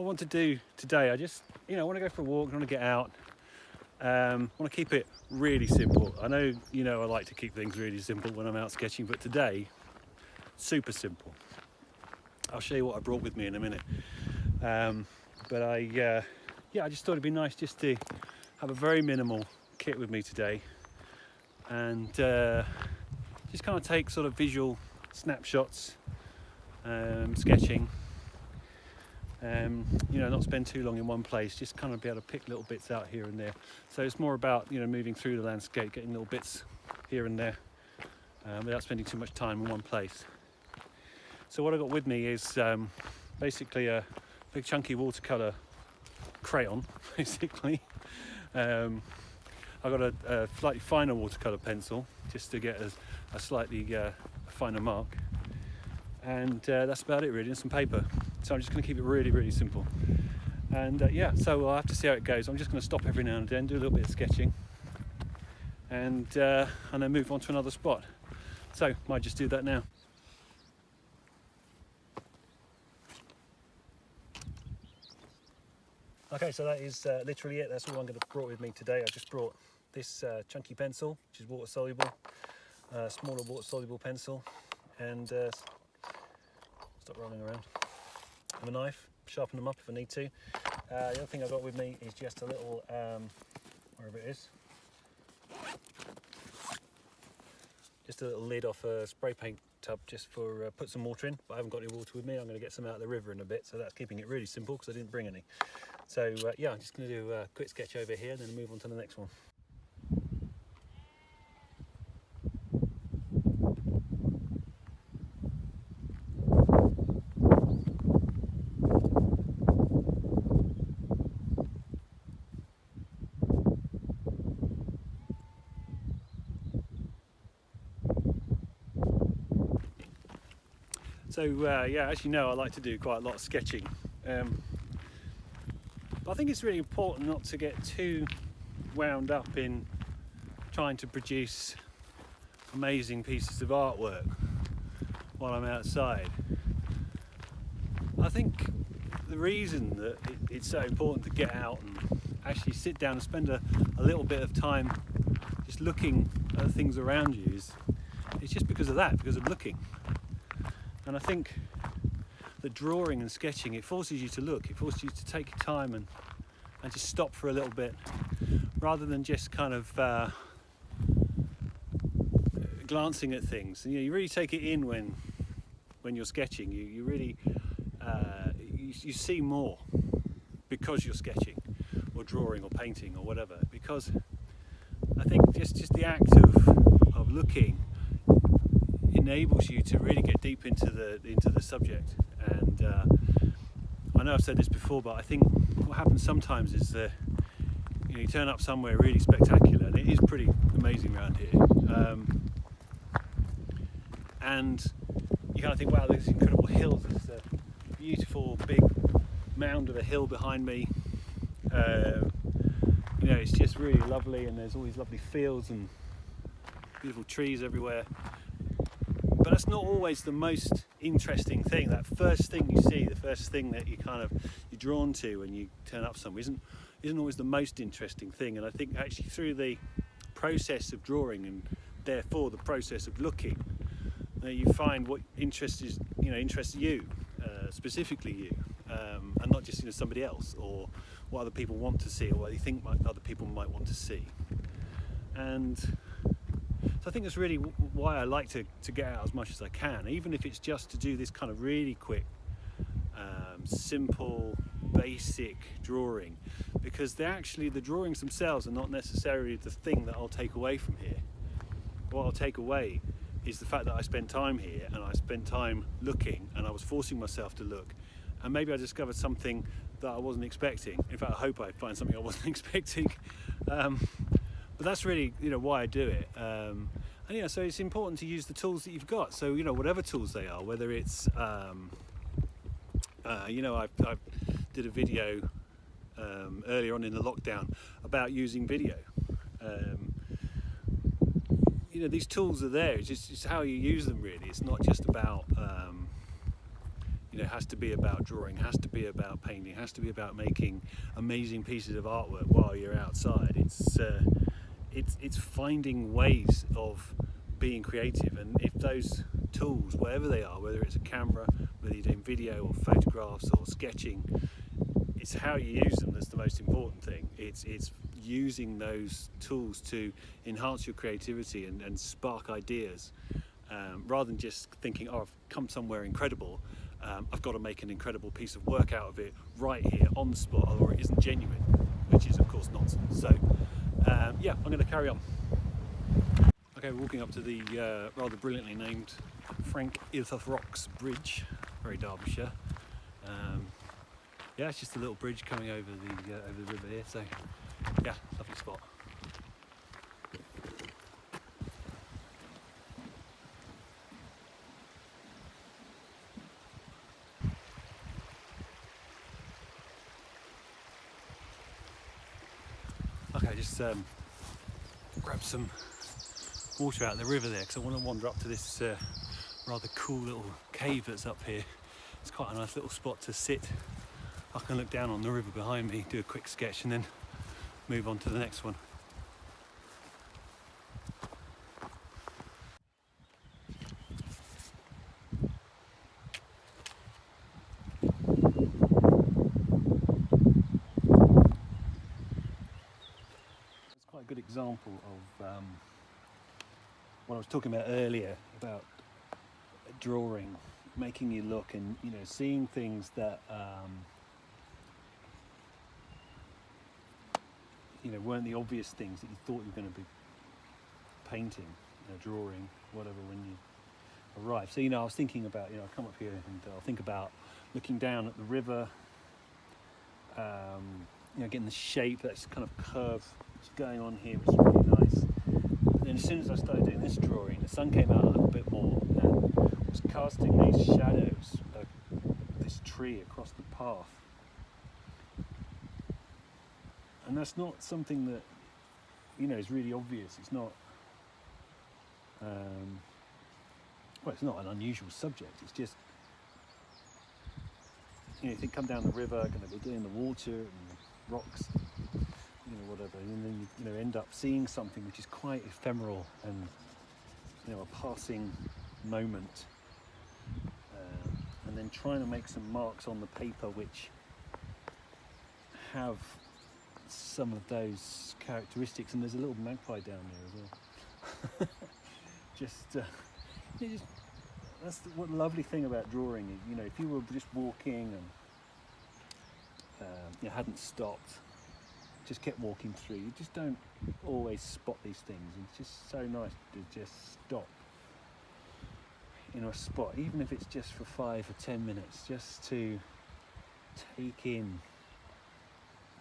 want to do today, I just, I want to go for a walk, I want to get out. I want to keep it really simple. I know, I like to keep things really simple when I'm out sketching, but today, super simple. I'll show you what I brought with me in a minute. But I just thought it'd be nice just to have a very minimal kit with me today, and just kind of take sort of visual snapshots, sketching. Not spend too long in one place, just kind of be able to pick little bits out here and there. So it's more about, moving through the landscape, getting little bits here and there, without spending too much time in one place. So what I got with me is basically a big chunky watercolour crayon, basically. I've got a slightly finer watercolour pencil, just to get a slightly finer mark. And that's about it really, and some paper. So I'm just going to keep it really, really simple. And so I'll have to see how it goes. I'm just going to stop every now and then, do a little bit of sketching, and then move on to another spot. So might just do that now. Okay, so that is literally it. That's all I'm going to brought with me today. I just brought this chunky pencil, which is water soluble, smaller water soluble pencil, and stop rolling around. And a knife, sharpen them up if I need to. The other thing I've got with me is just a little, wherever it is, just a little lid off a spray paint tub, just for put some water in. But I haven't got any water with me. I'm going to get some out of the river in a bit, so that's keeping it really simple because I didn't bring any. So I'm just going to do a quick sketch over here and then move on to the next one. So as you know, I like to do quite a lot of sketching. But I think it's really important not to get too wound up in trying to produce amazing pieces of artwork while I'm outside. I think the reason that it's so important to get out and actually sit down and spend a little bit of time just looking at the things around you is just because of that, because of looking. And I think that drawing and sketching, it forces you to look, it forces you to take your time and just stop for a little bit, rather than just kind of glancing at things. And, you really take it in when you're sketching. You really you see more because you're sketching or drawing or painting or whatever, because I think just the act of looking enables you to really get deep into the subject. And I know I've said this before, but I think what happens sometimes is that you turn up somewhere really spectacular, and it is pretty amazing around here, and you kind of think, wow, there's incredible hills, there's a beautiful big mound of a hill behind me, it's just really lovely, and there's all these lovely fields and beautiful trees everywhere. But that's not always the most interesting thing. That first thing you see, the first thing that you're drawn to when you turn up somewhere, isn't always the most interesting thing. And I think actually through the process of drawing, and therefore the process of looking, you find what interests you, specifically you, and not just somebody else, or what other people want to see, or what you think other people might want to see. And so I think that's really why I like to get out as much as I can, even if it's just to do this kind of really quick, simple, basic drawing, because the drawings themselves are not necessarily the thing that I'll take away from here. What I'll take away is the fact that I spent time here, and I spent time looking, and I was forcing myself to look, and maybe I discovered something that I wasn't expecting. In fact, I hope I find something I wasn't expecting. But that's really, why I do it. And so it's important to use the tools that you've got. So, whatever tools they are, whether it's, I did a video earlier on in the lockdown about using video. These tools are there. It's just how you use them, really. It's not just about, you know, has to be about drawing, has to be about painting, has to be about making amazing pieces of artwork while you're outside. It's finding ways of being creative, and if those tools, whatever they are, whether it's a camera, whether you're doing video or photographs or sketching, it's how you use them that's the most important thing. It's using those tools to enhance your creativity and spark ideas, rather than just thinking, oh, I've come somewhere incredible, I've got to make an incredible piece of work out of it right here on the spot, or it isn't genuine, which is of course nonsense. So yeah, I'm going to carry on. Okay, we're walking up to the rather brilliantly named Frank Ilford Rocks Bridge, very Derbyshire. Yeah, it's just a little bridge coming over the river here, so yeah, lovely spot. Okay, just grab some water out of the river there because I want to wander up to this rather cool little cave that's up here. It's quite a nice little spot to sit. I can look down on the river behind me, do a quick sketch and then move on to the next one. It's quite a good example of what I was talking about earlier, about drawing, making you look and, you know, seeing things that you know, weren't the obvious things that you thought you were going to be painting, you know, drawing, whatever, when you arrive. So, you know, I was thinking about, you know, I come up here and I'll think about looking down at the river, you know, getting the shape, that's kind of curve that's going on here, which is really nice. And then as soon as I started doing this drawing, the sun came out a little bit more and was casting these shadows of this tree across the path. And that's not something that, you know, is really obvious. It's not, well, it's not an unusual subject. It's just, you know, if you come down the river, going to be doing the water and the rocks, you know, whatever, and then you know, end up seeing something which is quite ephemeral and, you know, a passing moment, and then trying to make some marks on the paper which have some of those characteristics. And there's a little magpie down there as well. That's what the lovely thing about drawing is, you know, if you were just walking and you hadn't stopped, just kept walking through, you just don't always spot these things. It's just so nice to just stop in a spot, even if it's just for 5 or 10 minutes, just to take in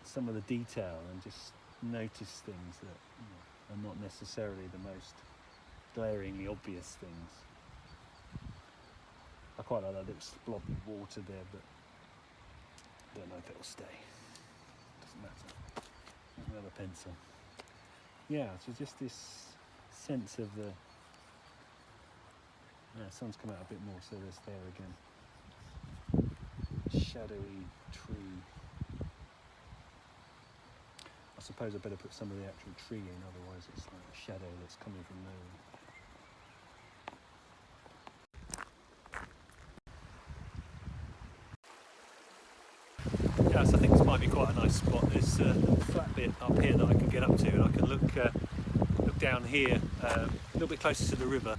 some of the detail and just notice things that, you know, are not necessarily the most glaringly obvious things. I quite like that little blob of water there, but I don't know if it'll stay. Doesn't matter. Another pencil. Yeah, so just this sense of the, yeah, sun's come out a bit more, so there's there again. Shadowy tree. I suppose I better put some of the actual tree in, otherwise it's like a shadow that's coming from nowhere. Yeah, so I think this might be quite a nice spot. There's a flat bit up here that I can get up to, and I can look down here, a little bit closer to the river.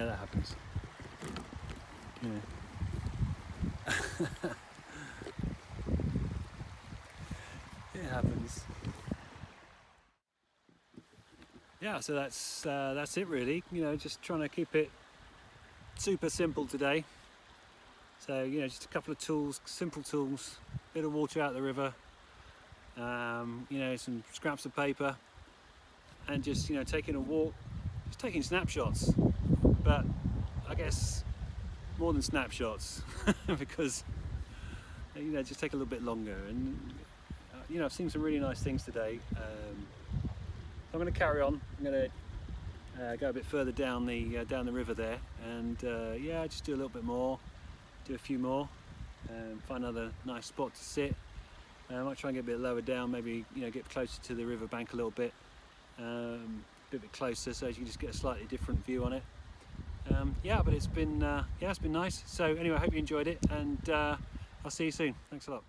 Yeah, that happens. Yeah. It happens. Yeah, so that's it really. You know, just trying to keep it super simple today. So you know, just a couple of tools, simple tools, bit of water out of the river, you know, some scraps of paper, and just, you know, taking a walk, just taking snapshots. But I guess more than snapshots because, you know, just take a little bit longer. And you know, I've seen some really nice things today. So I'm going to carry on. I'm going to go a bit further down the river there, and yeah, just do a little bit more, do a few more, find another nice spot to sit. I might try and get a bit lower down, maybe, you know, get closer to the river bank a little bit, a bit closer, so you can just get a slightly different view on it. Yeah, but it's been nice. So anyway, I hope you enjoyed it, and I'll see you soon. Thanks a lot.